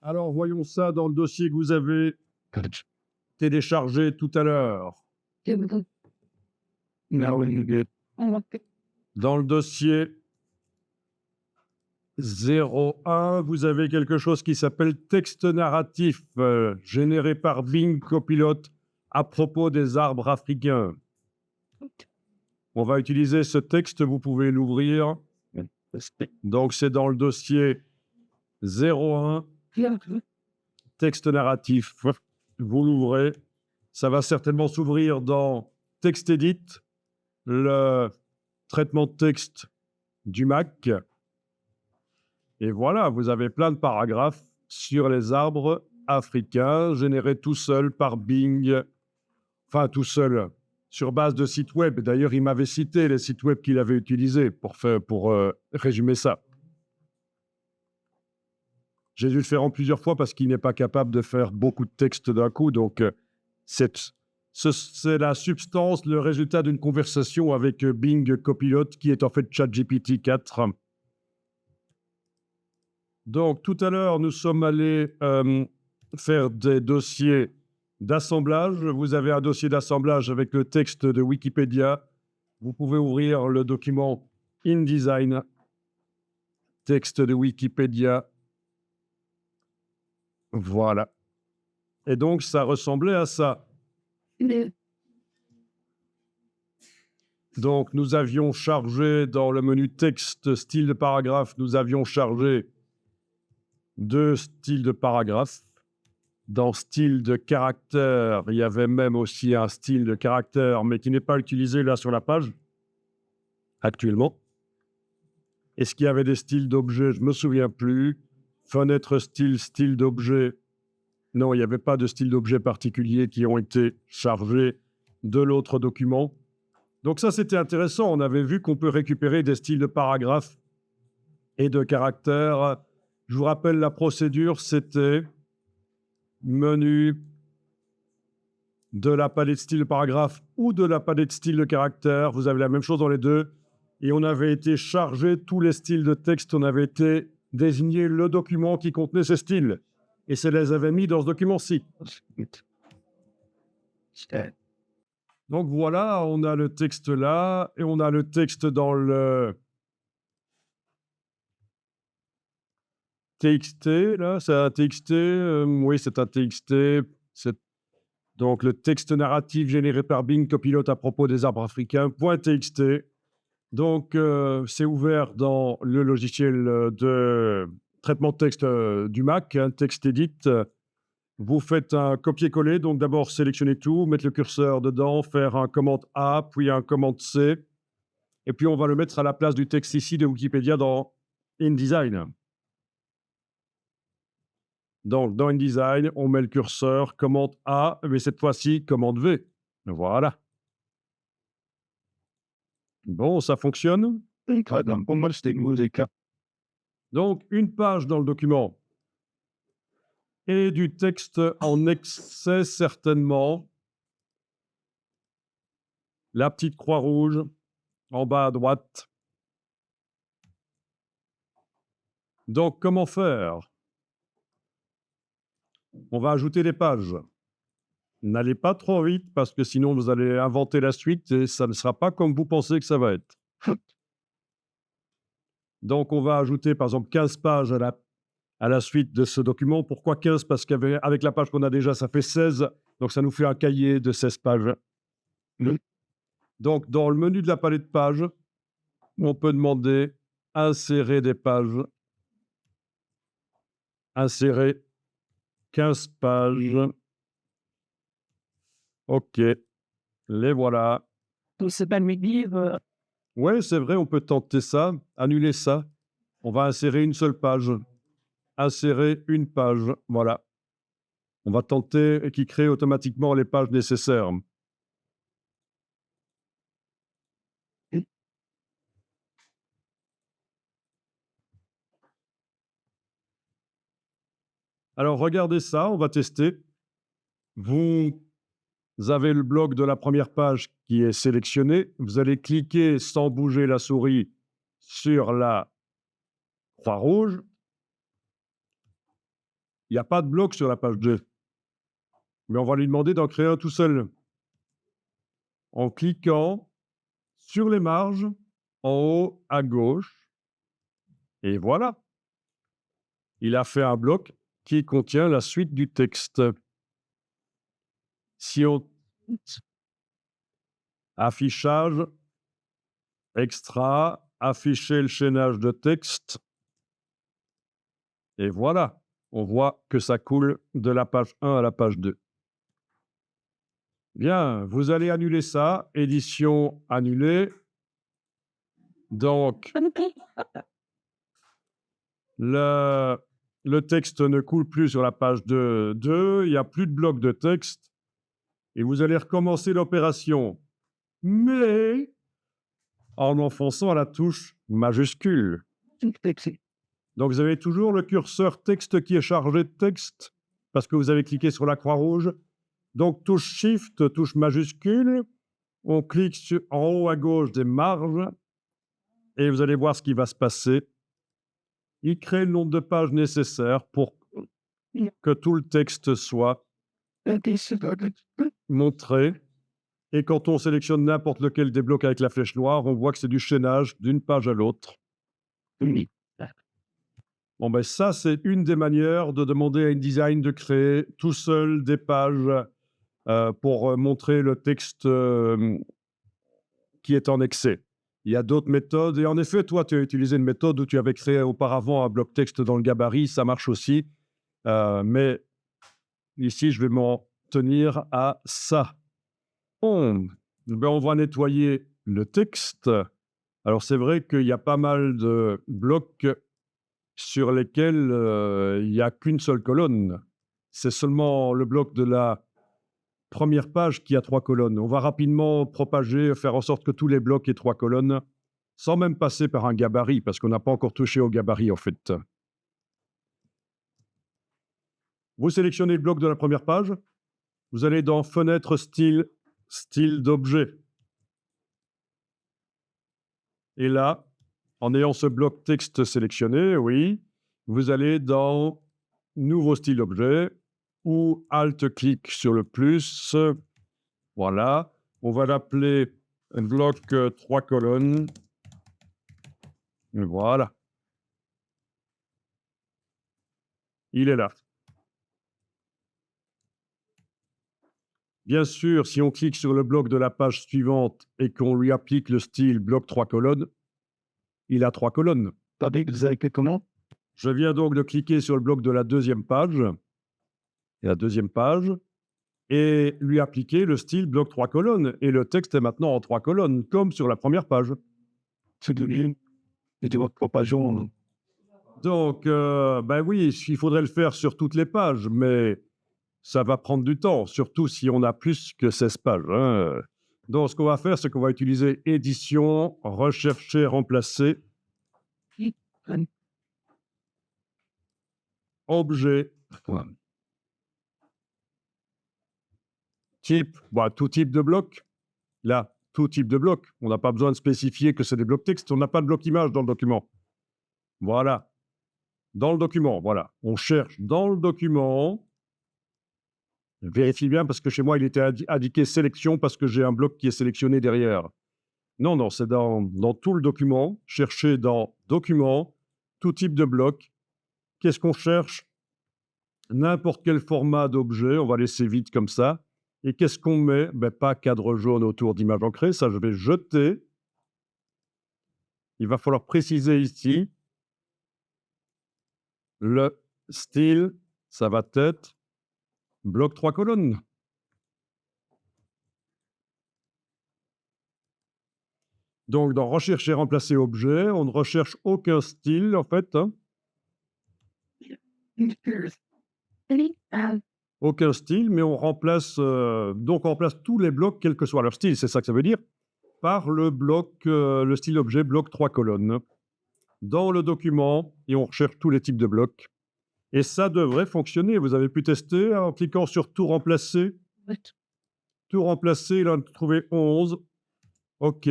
Alors, voyons ça dans le dossier que vous avez téléchargé tout à l'heure. Dans le dossier 01, vous avez quelque chose qui s'appelle texte narratif généré par Bing Copilot à propos des arbres africains. On va utiliser ce texte, vous pouvez l'ouvrir. Donc, c'est dans le dossier 01, texte narratif. Vous l'ouvrez. Ça va certainement s'ouvrir dans TextEdit, le traitement de texte du Mac. Et voilà, vous avez plein de paragraphes sur les arbres africains générés tout seul par Bing. Enfin, tout seul, sur base de sites web. D'ailleurs, il m'avait cité les sites web qu'il avait utilisés pour résumer ça. J'ai dû le faire en plusieurs fois parce qu'il n'est pas capable de faire beaucoup de texte d'un coup. Donc, c'est la substance, le résultat d'une conversation avec Bing Copilot, qui est en fait ChatGPT 4. Donc, tout à l'heure, nous sommes allés faire des dossiers d'assemblage. Vous avez un dossier d'assemblage avec le texte de Wikipédia. Vous pouvez ouvrir le document InDesign, texte de Wikipédia. Voilà. Et donc, ça ressemblait à ça. Donc, nous avions chargé dans le menu texte, style de paragraphe, nous avions chargé 2 styles de paragraphe. Dans style de caractère, il y avait même aussi un style de caractère, mais qui n'est pas utilisé là sur la page, actuellement. Est-ce qu'il y avait des styles d'objets? Je ne me souviens plus. Fenêtre style, style d'objet. Non, il n'y avait pas de style d'objet particulier qui ont été chargés de l'autre document. Donc ça, c'était intéressant. On avait vu qu'on peut récupérer des styles de paragraphes et de caractères. Je vous rappelle la procédure, c'était menu de la palette style de paragraphe ou de la palette style de caractère. Vous avez la même chose dans les deux. Et on avait été chargé tous les styles de texte. On avait été désigné le document qui contenait ces styles. Et ça les avait mis dans ce document-ci. Donc voilà, on a le texte là et on a le texte dans le TXT. Là, c'est un TXT. Oui, c'est un TXT. Donc, le texte narratif généré par Bing Copilot à propos des arbres africains, .txt. Donc, c'est ouvert dans le logiciel de traitement de texte du Mac, TextEdit. Vous faites un copier-coller. Donc, d'abord, sélectionnez tout, mettre le curseur dedans, faire un commande A, puis un commande C. Et puis, on va le mettre à la place du texte ici de Wikipédia dans InDesign. Donc, dans InDesign, on met le curseur, commande A, mais cette fois-ci, commande V. Voilà. Bon, ça fonctionne. Donc, une page dans le document et du texte en excès, certainement. La petite croix rouge en bas à droite. Donc, comment faire? On va ajouter des pages. N'allez pas trop vite parce que sinon vous allez inventer la suite et ça ne sera pas comme vous pensez que ça va être. Donc, on va ajouter par exemple 15 pages à la suite de ce document. Pourquoi 15? Parce qu'avec la page qu'on a déjà, ça fait 16. Donc, ça nous fait un cahier de 16 pages. Donc, dans le menu de la palette de pages, on peut demander insérer des pages. Insérer 15 pages. OK. Les voilà. C'est pas le livre. Oui, c'est vrai, on peut tenter ça, annuler ça. On va insérer une seule page. Insérer une page. Voilà. On va tenter qu'il crée automatiquement les pages nécessaires. Alors, regardez ça, on va tester. Vous avez le bloc de la première page qui est sélectionné. Vous allez cliquer sans bouger la souris sur la croix rouge. Il n'y a pas de bloc sur la page 2. Mais on va lui demander d'en créer un tout seul. En cliquant sur les marges, en haut à gauche. Et voilà. Il a fait un bloc qui contient la suite du texte. Si on... Affichage, extra, afficher le chaînage de texte. Et voilà. On voit que ça coule de la page 1 à la page 2. Bien, vous allez annuler ça. Édition annulée. Donc, le texte ne coule plus sur la page 2. Il n'y a plus de bloc de texte. Et vous allez recommencer l'opération. Mais en enfonçant la touche majuscule. Donc, vous avez toujours le curseur texte qui est chargé de texte parce que vous avez cliqué sur la croix rouge. Donc, touche Shift, touche majuscule. On clique en haut à gauche des marges et vous allez voir ce qui va se passer. Il crée le nombre de pages nécessaires pour que tout le texte soit montré. Et quand on sélectionne n'importe lequel des blocs avec la flèche noire, on voit que c'est du chaînage d'une page à l'autre. Bon, ben ça, c'est une des manières de demander à InDesign de créer tout seul des pages pour montrer le texte qui est en excès. Il y a d'autres méthodes. Et en effet, toi, tu as utilisé une méthode où tu avais créé auparavant un bloc texte dans le gabarit. Ça marche aussi. Mais ici, je vais m'en tenir à ça. Bon, ben on va nettoyer le texte. Alors, c'est vrai qu'il y a pas mal de blocs sur lesquels il n'y a qu'une seule colonne. C'est seulement le bloc de la première page qui a 3 colonnes. On va rapidement propager, faire en sorte que tous les blocs aient 3 colonnes, sans même passer par un gabarit, parce qu'on n'a pas encore touché au gabarit, en fait. Vous sélectionnez le bloc de la première page. Vous allez dans Fenêtre, Style, Style d'objet. Et là, en ayant ce bloc texte sélectionné, oui, vous allez dans Nouveau style d'objet ou Alt-clic sur le plus. Voilà. On va l'appeler un bloc 3 colonnes. Et voilà. Il est là. Bien sûr, si on clique sur le bloc de la page suivante et qu'on lui applique le style bloc 3 colonnes, il a 3 colonnes. Attendez, vous avez fait comment? Je viens donc de cliquer sur le bloc de la deuxième page, et lui appliquer le style bloc 3 colonnes. Et le texte est maintenant en 3 colonnes, comme sur la première page. C'est devenu de votre propagation. Donc, ben oui, il faudrait le faire sur toutes les pages, mais ça va prendre du temps, surtout si on a plus que 16 pages. Hein. Donc, ce qu'on va faire, c'est qu'on va utiliser édition, rechercher, remplacer, objet, type, bah, tout type de bloc. Là, tout type de bloc. On n'a pas besoin de spécifier que c'est des blocs texte. On n'a pas de bloc image dans le document. Voilà. Dans le document, voilà. On cherche dans le document. Vérifie bien parce que chez moi, il était indiqué sélection parce que j'ai un bloc qui est sélectionné derrière. Non, non, c'est dans tout le document. Chercher dans document, tout type de bloc. Qu'est-ce qu'on cherche? N'importe quel format d'objet. On va laisser vide comme ça. Et qu'est-ce qu'on met? Ben, pas cadre jaune autour d'image ancrée. Ça, je vais jeter. Il va falloir préciser ici. Le style, ça va être bloc 3 colonnes. Donc, dans rechercher, remplacer objet, on ne recherche aucun style, en fait. Hein. Aucun style, mais on remplace, donc on remplace tous les blocs, quel que soit leur style, c'est ça que ça veut dire, par le bloc, le style objet, bloc 3 colonnes. Dans le document, et on recherche tous les types de blocs. Et ça devrait fonctionner. Vous avez pu tester en cliquant sur tout remplacer. Tout remplacer, il en a trouvé 11. OK.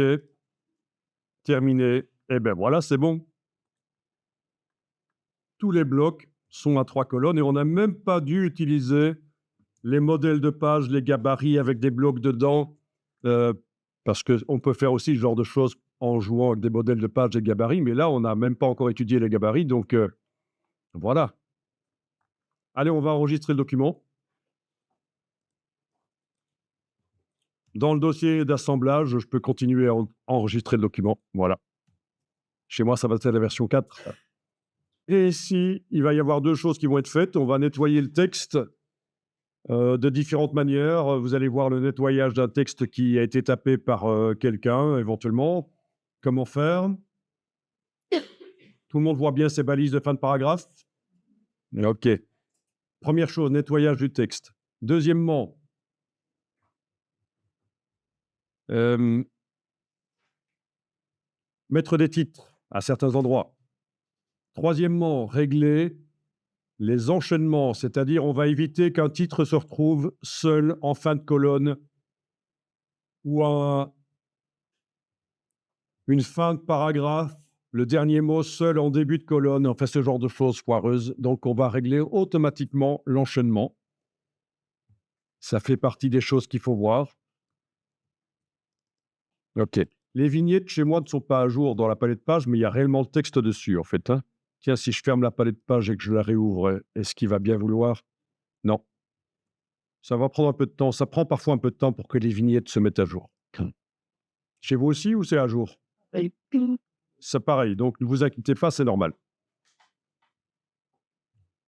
Terminé. Et bien voilà, c'est bon. Tous les blocs sont à 3 colonnes et on n'a même pas dû utiliser les modèles de page, les gabarits avec des blocs dedans, parce qu'on peut faire aussi ce genre de choses en jouant avec des modèles de page et gabarits, mais là, on n'a même pas encore étudié les gabarits, donc voilà. Allez, on va enregistrer le document. Dans le dossier d'assemblage, je peux continuer à enregistrer le document. Voilà. Chez moi, ça va être la version 4. Et ici, il va y avoir 2 choses qui vont être faites. On va nettoyer le texte de différentes manières. Vous allez voir le nettoyage d'un texte qui a été tapé par quelqu'un, éventuellement. Comment faire? Tout le monde voit bien ces balises de fin de paragraphe? OK. Première chose, nettoyage du texte. Deuxièmement, mettre des titres à certains endroits. Troisièmement, régler les enchaînements, c'est-à-dire on va éviter qu'un titre se retrouve seul en fin de colonne ou une fin de paragraphe, le dernier mot seul en début de colonne, enfin ce genre de choses foireuses. Donc on va régler automatiquement l'enchaînement. Ça fait partie des choses qu'il faut voir. OK. Les vignettes chez moi ne sont pas à jour dans la palette de pages, mais il y a réellement le texte dessus en fait, hein. Tiens, si je ferme la palette de pages et que je la réouvre, est-ce qu'il va bien vouloir? Non. Ça va prendre un peu de temps. Ça prend parfois un peu de temps pour que les vignettes se mettent à jour. Chez vous aussi ou c'est à jour? C'est pareil, donc ne vous inquiétez pas, c'est normal.